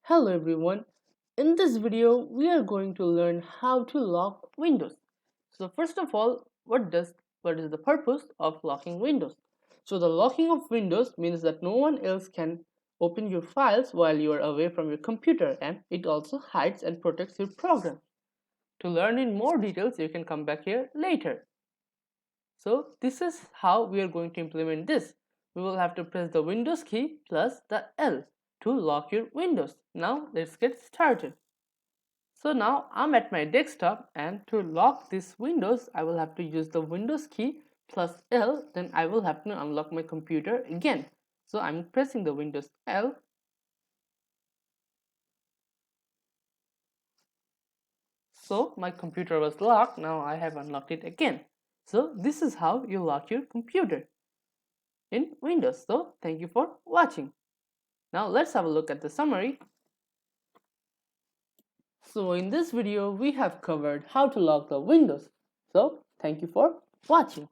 Hello everyone. In this video, we are going to learn how to lock Windows. So first of all, what is the purpose of locking Windows? So the locking of Windows means that no one else can open your files while you are away from your computer, and it also hides and protects your program. To learn in more details, you can come back here later. So this is how we are going to implement this. We will have to press the Windows key plus the L to lock your Windows. Now let's get started. So now I'm at my desktop, and to lock this Windows I will have to use the Windows key plus L. Then I will have to unlock my computer again. So I'm pressing the Windows L. So my computer was locked. Now I have unlocked it again. So this is how you lock your computer in Windows. So thank you for watching. Now let's have a look at the summary. So in this video we have covered how to lock the Windows. So thank you for watching.